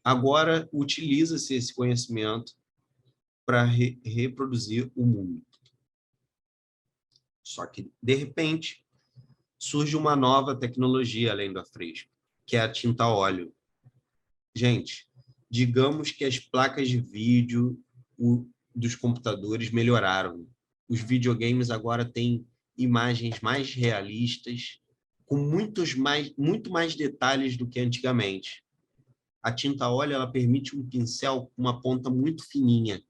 Agora, utiliza-se esse conhecimento para reproduzir o mundo. Só que, de repente, surge uma nova tecnologia além do afresco, que é a tinta a óleo. Gente, digamos que as placas de vídeo dos computadores melhoraram. Os videogames agora têm imagens mais realistas, com muito mais detalhes do que antigamente. A tinta a óleo ela permite um pincel com uma ponta muito fininha.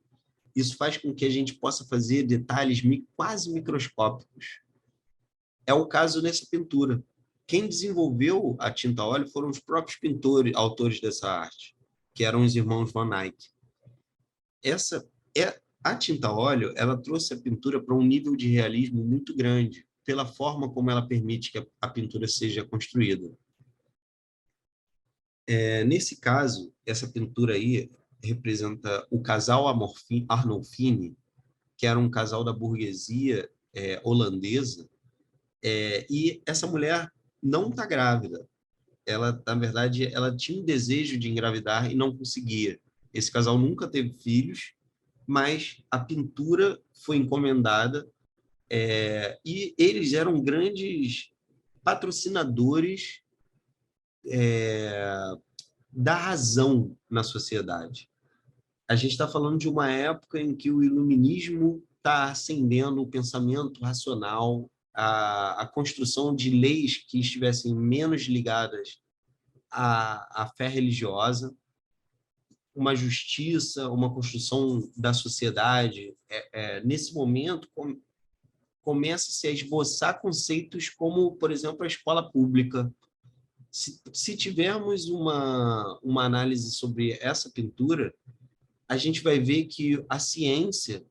Isso faz com que a gente possa fazer detalhes quase microscópicos. É o caso nessa pintura. Quem desenvolveu a tinta a óleo foram os próprios pintores, autores dessa arte, que eram os irmãos Van Eyck. A tinta a óleo, ela trouxe a pintura para um nível de realismo muito grande, pela forma como ela permite que a pintura seja construída. Nesse caso, essa pintura aí representa o casal Arnolfini, que era um casal da burguesia holandesa, e essa mulher não está grávida. Ela, na verdade, ela tinha um desejo de engravidar e não conseguia. Esse casal nunca teve filhos, mas a pintura foi encomendada e eles eram grandes patrocinadores da razão na sociedade. A gente está falando de uma época em que o iluminismo está acendendo o pensamento racional, a construção de leis que estivessem menos ligadas à fé religiosa, uma justiça, uma construção da sociedade. Nesse momento, começa-se a esboçar conceitos como, por exemplo, a escola pública. Se tivermos uma análise sobre essa pintura, a gente vai ver que a ciência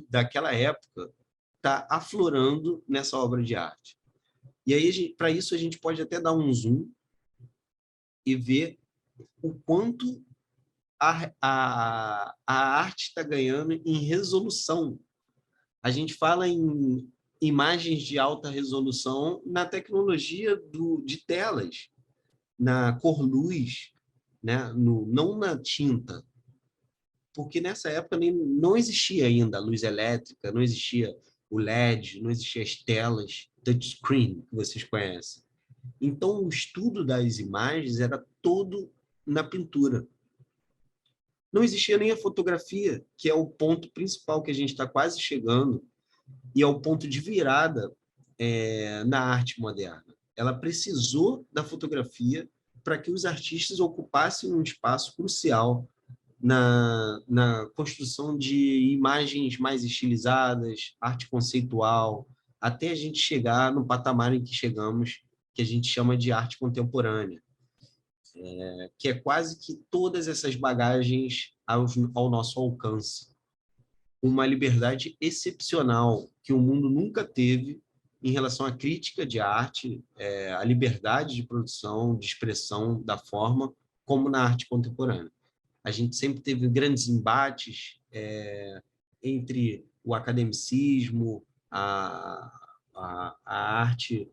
daquela época está aflorando nessa obra de arte. E aí, para isso, a gente pode até dar um zoom e ver o quanto a arte está ganhando em resolução. A gente fala em imagens de alta resolução na tecnologia de telas, na cor-luz, né? Não na tinta. Porque nessa época não existia ainda a luz elétrica, não existia o LED, não existiam as telas touchscreen que vocês conhecem. Então, o estudo das imagens era todo na pintura. Não existia nem a fotografia, que é o ponto principal que a gente está quase chegando, e é o ponto de virada na arte moderna. Ela precisou da fotografia para que os artistas ocupassem um espaço crucial na construção de imagens mais estilizadas, arte conceitual, até a gente chegar no patamar em que chegamos, que a gente chama de arte contemporânea, que é quase que todas essas bagagens ao nosso alcance. Uma liberdade excepcional que o mundo nunca teve em relação à crítica de arte, a liberdade de produção, de expressão da forma, como na arte contemporânea. A gente sempre teve grandes embates entre o academicismo, a arte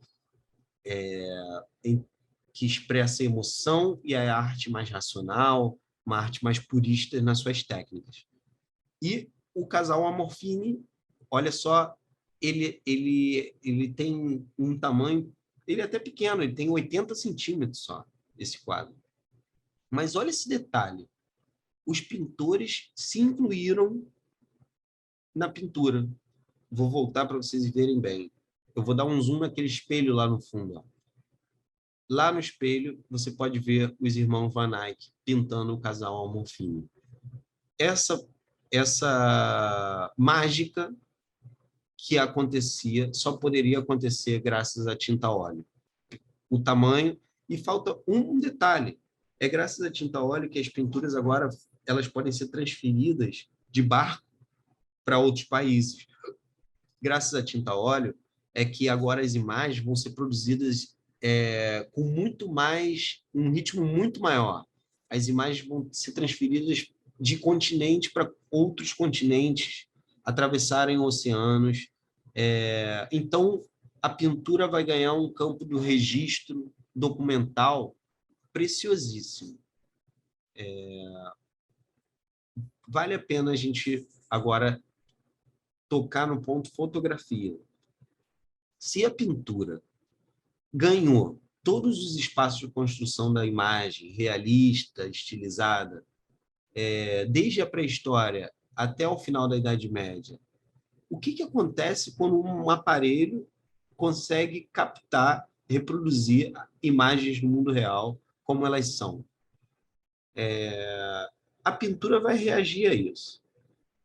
que expressa emoção e a arte mais racional, uma arte mais purista nas suas técnicas. E o casal Amorfini, olha só, ele tem um tamanho, ele é até pequeno, ele tem 80 centímetros só, esse quadro. Mas olha esse detalhe, os pintores se incluíram na pintura. Vou voltar para vocês verem bem. Eu vou dar um zoom naquele espelho lá no fundo. Ó. Lá no espelho, você pode ver os irmãos Van Eyck pintando o casal Amorfini. Essa mágica que acontecia só poderia acontecer graças à tinta a óleo. O tamanho, e falta um detalhe, é graças à tinta a óleo que as pinturas agora elas podem ser transferidas de barco para outros países. Graças à tinta a óleo é que agora as imagens vão ser produzidas com um ritmo muito maior. As imagens vão ser transferidas de continente para outros continentes, atravessarem oceanos. Então, a pintura vai ganhar um campo do registro documental preciosíssimo. Vale a pena a gente agora tocar no ponto fotografia. Se a pintura ganhou todos os espaços de construção da imagem, realista, estilizada, desde a pré-história até o final da Idade Média, o que acontece quando um aparelho consegue captar, reproduzir imagens no mundo real como elas são? A pintura vai reagir a isso.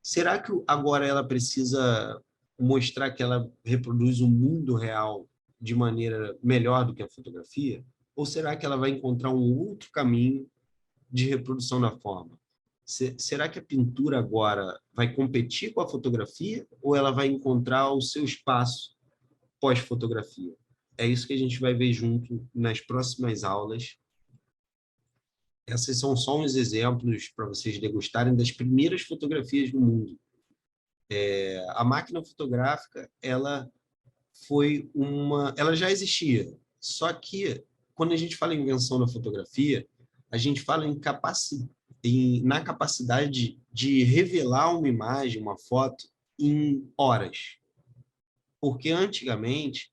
Será que agora ela precisa mostrar que ela reproduz o mundo real de maneira melhor do que a fotografia? Ou será que ela vai encontrar um outro caminho de reprodução da forma? Será que a pintura agora vai competir com a fotografia ou ela vai encontrar o seu espaço pós-fotografia? É isso que a gente vai ver junto nas próximas aulas. Esses são só uns exemplos para vocês degustarem das primeiras fotografias do mundo. A máquina fotográfica, ela já existia, só que quando a gente fala em invenção da fotografia, a gente fala na capacidade de revelar uma imagem, uma foto, em horas. Porque antigamente,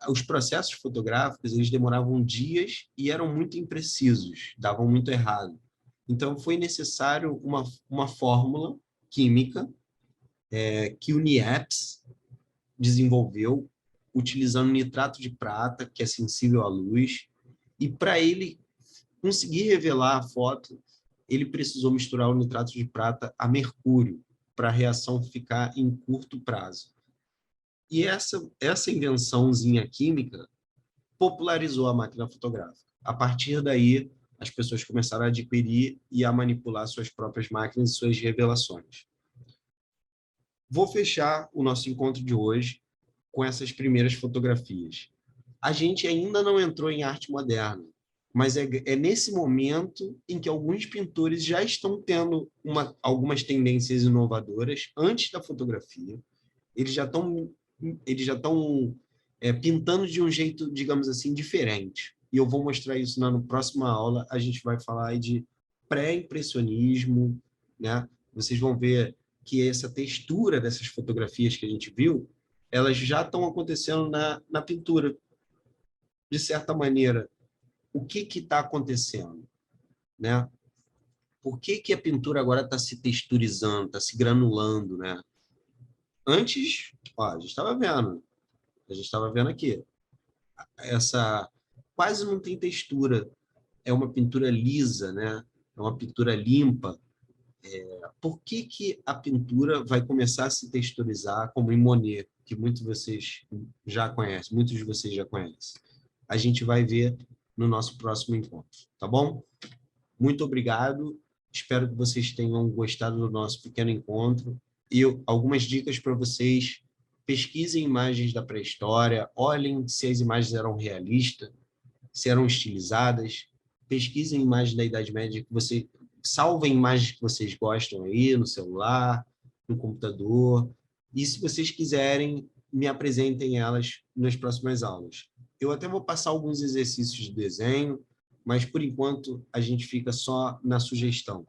os processos fotográficos eles demoravam dias e eram muito imprecisos, davam muito errado. Então, foi necessário uma fórmula química que o Niepce desenvolveu, utilizando nitrato de prata, que é sensível à luz, e para ele conseguir revelar a foto, ele precisou misturar o nitrato de prata a mercúrio, para a reação ficar em curto prazo. E essa invençãozinha química popularizou a máquina fotográfica. A partir daí, as pessoas começaram a adquirir e a manipular suas próprias máquinas e suas revelações. Vou fechar o nosso encontro de hoje com essas primeiras fotografias. A gente ainda não entrou em arte moderna, mas é nesse momento em que alguns pintores já estão tendo algumas tendências inovadoras antes da fotografia. Eles já estão pintando de um jeito, digamos assim, diferente. E eu vou mostrar isso na próxima aula. A gente vai falar aí de pré-impressionismo, né? Vocês vão ver que essa textura dessas fotografias que a gente viu, elas já estão acontecendo na pintura. De certa maneira, o que está acontecendo, né? Por que a pintura agora está se texturizando, está se granulando, né? Antes, ó, a gente estava vendo aqui, essa quase não tem textura, é uma pintura lisa, né? É uma pintura limpa. Por que a pintura vai começar a se texturizar como em Monet, que muitos de vocês já conhecem? A gente vai ver no nosso próximo encontro, tá bom? Muito obrigado, espero que vocês tenham gostado do nosso pequeno encontro e algumas dicas para vocês: pesquisem imagens da pré-história, olhem se as imagens eram realistas, se eram estilizadas, pesquisem imagens da Idade Média, que você salvem imagens que vocês gostam aí no celular, no computador, e se vocês quiserem, me apresentem elas nas próximas aulas. Eu até vou passar alguns exercícios de desenho, mas por enquanto a gente fica só na sugestão.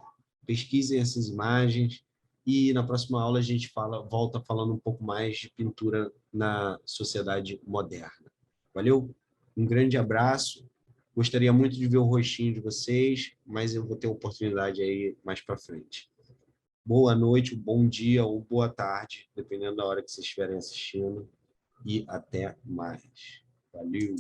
Pesquisem essas imagens e na próxima aula a gente volta falando um pouco mais de pintura na sociedade moderna. Valeu? Um grande abraço. Gostaria muito de ver o rostinho de vocês, mas eu vou ter oportunidade aí mais para frente. Boa noite, bom dia ou boa tarde, dependendo da hora que vocês estiverem assistindo. E até mais. Valeu!